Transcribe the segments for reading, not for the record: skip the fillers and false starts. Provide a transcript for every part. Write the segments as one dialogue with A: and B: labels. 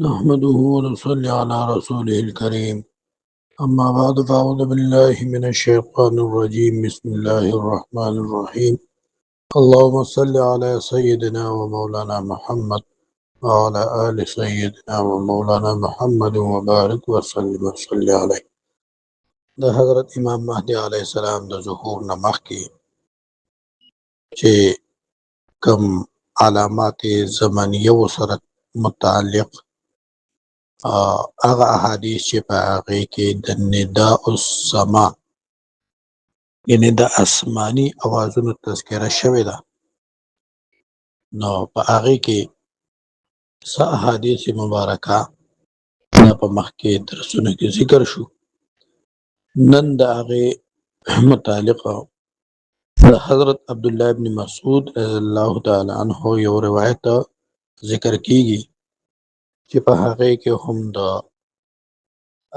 A: نحمده ونصلي على رسوله الكريم أما بعد فأعوذ بالله من الشيطان الرجيم بسم الله الرحمن الرحيم اللهم صل على سيدنا ومولانا محمد وعلى آل سيدنا ومولانا محمد وبارك وسلم وصلي عليه د حضرت امام مهدي علیه السلام د ظهور نه مخکې چې کم علامات زمانیه سره متعلق هغه احادیث چې په هغې کې د نداء السما یعنې د آسماني اوازونو تذکره شوې ده نو په هغې کې څه احادیث مبارکه دا په مخکې درسونو کې ذکر شو نن د هغې متعلق د حضرت عبدالله ابن مسعود رضی الله تعالی عنه یو روایت ذکر کیږي چې په هغې کې هم د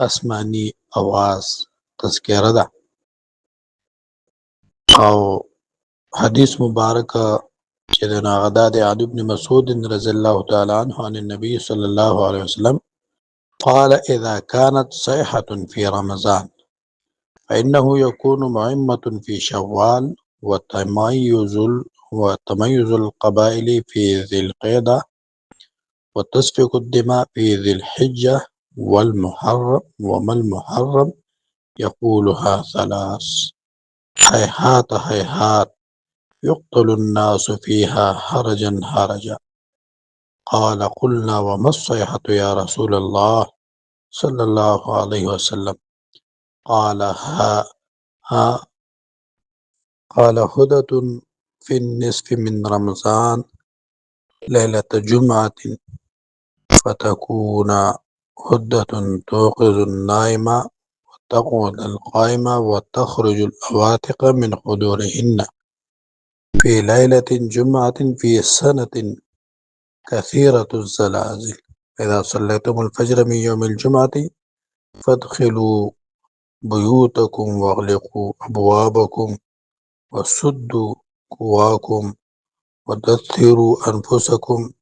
A: آسماني اواز تذکره ده او حدیث مبارک چې د ناغدا د علی بن مسعود رضی الله تعالی عنه عن النبي صلى الله عليه وسلم قال اذا كانت صيحة في رمضان فإنه يكون معمة في شوال وتميز القبائل في ذي القعدة وتسفك الدماء في ذي الحجة والمحرم وما المحرم يقولها ثلاث هيهات هيهات يقتل الناس فيها هرجا هرجا قال قلنا وما الصيحة يا رسول الله صلى الله عليه وسلم قال قال هدة في النصف من رمضان ليلة جمعة فتكون هدة توقظ النائمة وتقعد القائمة وتخرج الأواتق من قدورهن في ليلة جمعة في سنة كثيرة الزلازل إذا صليتم الفجر من يوم الجمعة فادخلوا بيوتكم واغلقوا أبوابكم وسدوا قواكم ودثروا أنفسكم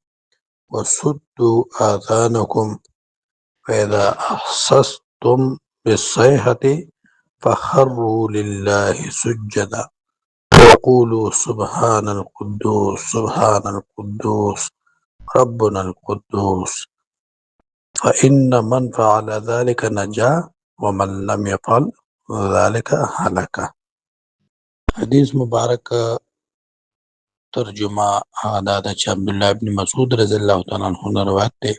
A: وسدوا آذانكم فإذا أحسستم بالصيحة فخروا لله سجدا وقولوا سبحان القدوس سبحان القدوس ربنا القدوس فإن من فعل ذلك نجا ومن لم يفعل ذلك هلك. حدیث مبارک ترجمه دا د عبدالله ابن مسعود رضی الله تعالی عنہ روایت دی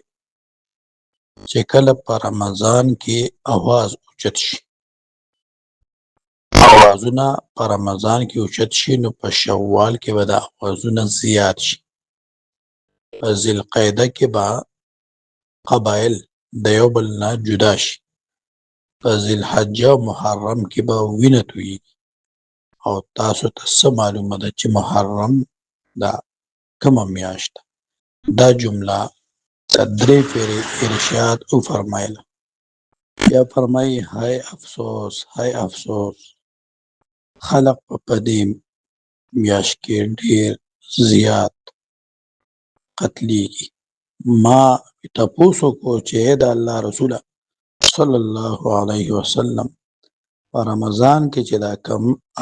A: چې کله په رمضان کې اواز اوچت شي اوازونه په رمضان کې اوچت شي نو په شوال کې به د اوازونه زیات شي په ذوالقعده کې به قبایل د یو بل نه جدا شي په ذوالحجه او محرم کې به وینه تویږي او تاسو ته څه معلومه ده چې محرم دا کومه میاشت دا جمله درې پیرې ارشاد او فرمایله یا فرمایي هاي افسوس هاي افسوس خلق په دې میاشت کې ډېر زیات قتلیږي ما تاسو کو چې د الله رسول صلی الله علیه وسلم په رمضان کې چې دا کم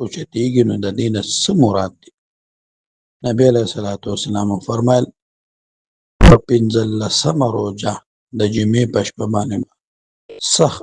A: اوچتېږي نو د دې نه څه مراد دی نبی علیه الصلاة والسلام فرمایل په پنځلسمه روژه د جمعې په شپه باندې سخت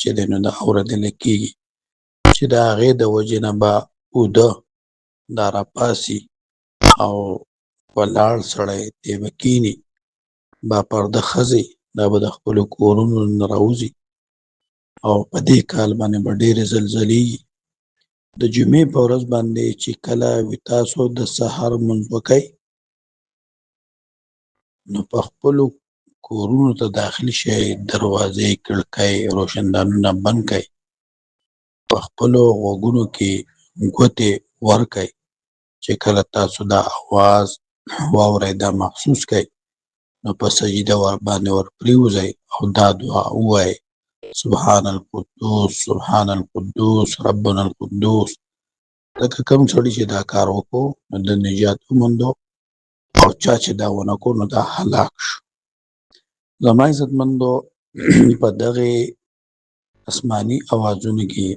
A: چې دی نو د اورېدل کېږي چې د هغې د وجې نه به اوده دا راپاسي او ولاړ سړی دی به کښېني با پرده ښځې دا به د خپلو کورونو نه راوځي او په دې کال باندې به ډېرې زلزلېږي د جمعې په ورځ باندې چې کله وي تاسو د سحر لمونځ وکئ نو په خپلو کورونو ته داخل شئ دروازې کړکۍ روشندانونه بند کئ په خپلو غوږونو کې ګوتې ورکئ چې کله تاسو دا اواز واورئ دا محسوس کئ نو په سجده باندې ورپرېوځئ او دا دعا ووایئ سبحان القدوس سبحان القدوس ربنا القدوس لکه کوم سړي چې دا کار وکړو نو د نجات وموندو او چا چې دا ونه کړو نو دا هلاک شو زما عزتمندو په دغه آسماني اوازونو کې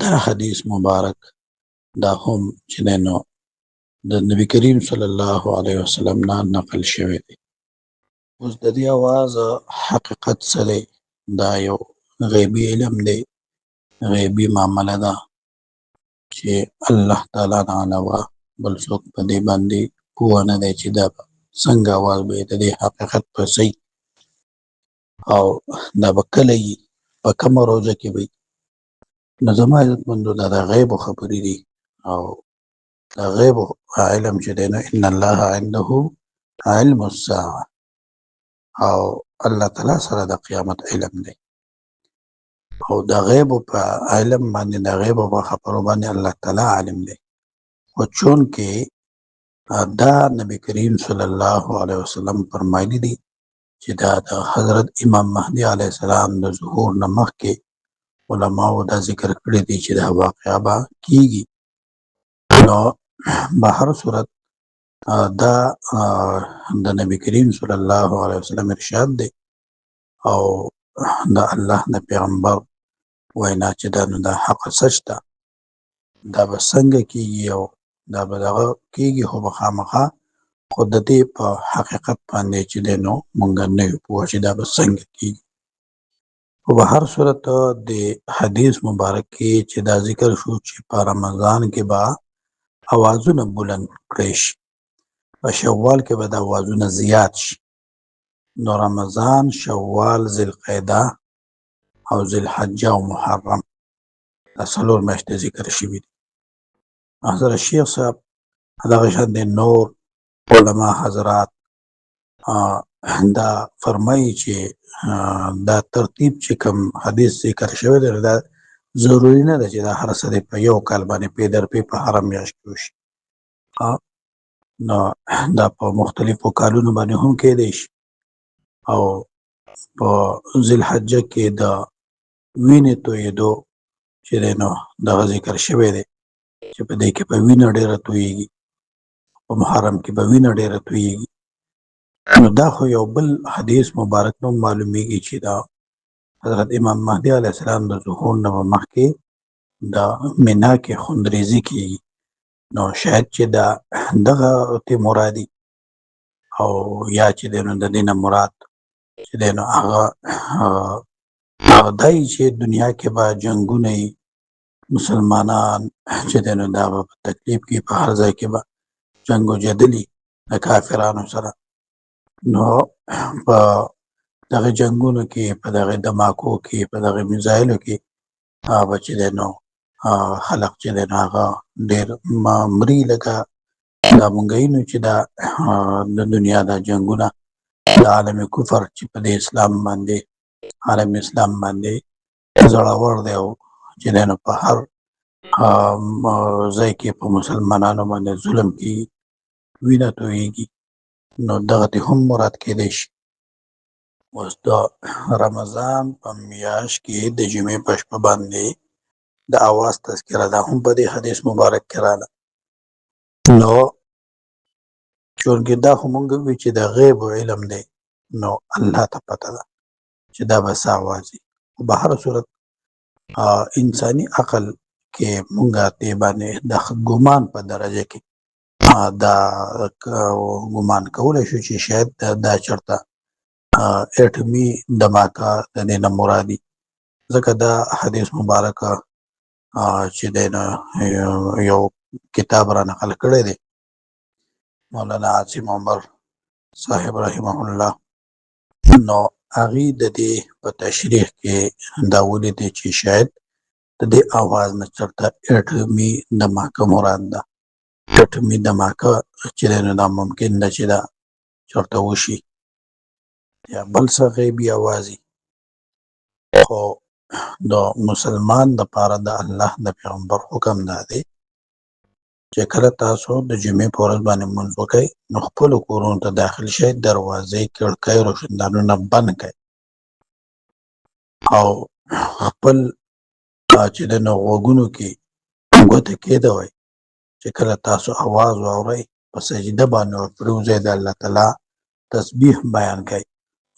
A: دا حدیث مبارک دا هم چې دی نو د نبی کریم صلی الله علیه وسلم نه نقل شوی دی. اوس د دې اواز حقیقت څه دی؟ دا یو غیبي علم دی، غیبي معامله ده چې الله تعالی نه علاوه بل څوک په دې باندې پوه نه دی چې دا څنګه اواز به د دې حقیقت په صحیح او دا به کله وي، په کومه روزه کې وي. نو زما عزتمندو دا د غیبو خبرې دي او د غیبو علم چې دی نو ان الله عنده علم الساعه او الله تعالی سره د قیامت علم دی او د غیبو په علم باندې د غیبو په خبرو باندې الله تعالی عالم دی. خو چون کې دا نبی کریم صلی الله علیه وسلم فرمایلی دي چې دا د حضرت امام مهدي علیه السلام د ظهور نه مخکې علماو دا ذکر کړی دی چې دا واقعه به کیږي. نو به هر صورت دا د نبی کریم صلی الله علیه وسلم ارشاد دی او د الله د پیغمبر وینا چې دا نو دا حق سچ ده، دا به څنګه کیږي او دا به دغه کیږي، خو به خامخا خو د دې په حقیقت باندې چې دی نو مونږ نه یو پوه چې دا به څنګه کیږي. خو به هر صورت د حدیث مبارک کې چې دا ذکر شو چې په رمضان کې به اوازونه بلند کړی شي، په شوال کې به د اوازونه زیات شي. نو رمضان، شوال، ذوالقعده او ذوالحجه او محرم دا څلور میاشتې ذکر شوي دي. حضرت شیخ صاحب دغه شان د نور علما حضرات دا فرمایي چې دا ترتیب چې کوم حدیث ذکر شوی دی دا ضروري نه ده چې دا هر څه دی په یو کال باندې پی در پی په هره میاشت کې وشي. نو دا په مختلفو کالونو باندې هم کېدی شي او په ذوالحجه کې د وینې تویېدو چې دی نو دغه ذکر شوی دی چې په دې کې به وینه ډېره تویېږي، په محرم کې به وینه ډېره تویېږي. نو دا خو یو بل حدیث مبارک نو معلومیږي چې دا حضرت امام مهدي علیه السلام د ظهور نه مخکې د مینا کې خوندریزي کېږي. نو شاید چې دا دغه ته مرادي او یا چې دی نو د دې نه مراد چې دی نو هغه دای چې دنیا کې به جنګونه وي، مسلمانان چې دی نو دا به په تکلیف کې په هر ځای کې به جنګ و جدلي د کافرانو سره. نو په دغه جنګونو کې، په دغه دماکو کې، په دغه میزایلو کې به چې دی نو خلق چې دی نو هغه ډېر مري، لکه دا مونږ وینو چې دا د دنیا دا جنګونه د عالم کفر چې په دې اسلام باندې عالم اسلام باندې زړور دی او چې دی نو په هر ځای کې په مسلمانانو باندې ظلم کېږي، وینه تویېږي. نو دغه ته هم مراد کېدی شي. اوس د رمضان په میاشت کې د جمعې په شپه باندې د اواز تذکره ده هم په دې حدیث مبارک کې راغله. نو چونکې دا خو مونږ وی چې د غیب علم دی، نو الله ته پته ده چې دا به څه اواز وي. خو په هر صورت انساني عقل کې مونږه دې باندې د ګمان په درجه کې دا ګمان کولی شو چې شاید دا چرته اټمي دماکه د دې نه مرادي، ځکه دا حدیث مبارکه چې دی نو یو کتاب را نقل کړی دی مولانا عاصم عمر صاحب رحمه الله. نو هغې د دې په تشریح کې دا ولیدی چې شاید د دې اواز نه چرته اټمي دماکه مراد ده. اټمي دماکه چې دی نو دا ممکن ده چې دا چرته وشي یا بل څه غیبي اواز وي. خو د مسلمان دپاره د الله د پیغمبر حکم دا دی چې کله تاسو د جمعې په ورځ باندې لمونځ وکئ نو خپلو کورونو ته داخل شئ، دروازې، کړکۍ، روشندانونه بند کئ او خپل چې د نو غوږونو کې ګوته کېدوئ چې کله تاسو اواز واورئ په سجده باندې ورپرېوځئ، د الله تعالی تسبیح بیان کئ،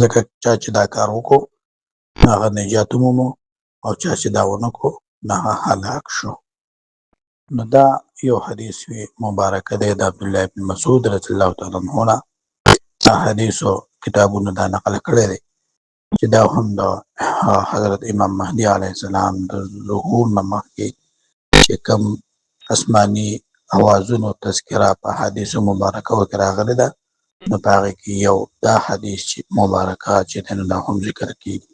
A: ځکه چا چې دا کار وکړو هغه نجات ومومو او چا چې دا ونه کړو هغه هلاک شو. نو دا یو حدیث مبارکه دی د عبدالله بن مسعود رضی الله تعالی عنه نه حدیثو کتابونو دا نقل کړی دی چې دا هم د حضرت امام مهدي علیه السلام د ظهور نه مخکې چې کوم آسماني اوازونو تذکره په حدیثو مبارکو کې راغلی ده، نو په هغې کې یو دا حدیث چې مبارکه چې دی نو دا هم ذکر کېږي.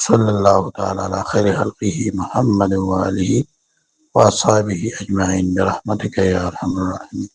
A: صلی الله تعالی علی خیر خلقه محمد و آله واصحابه اجمعین برحمتک یا ارحم الراحمین.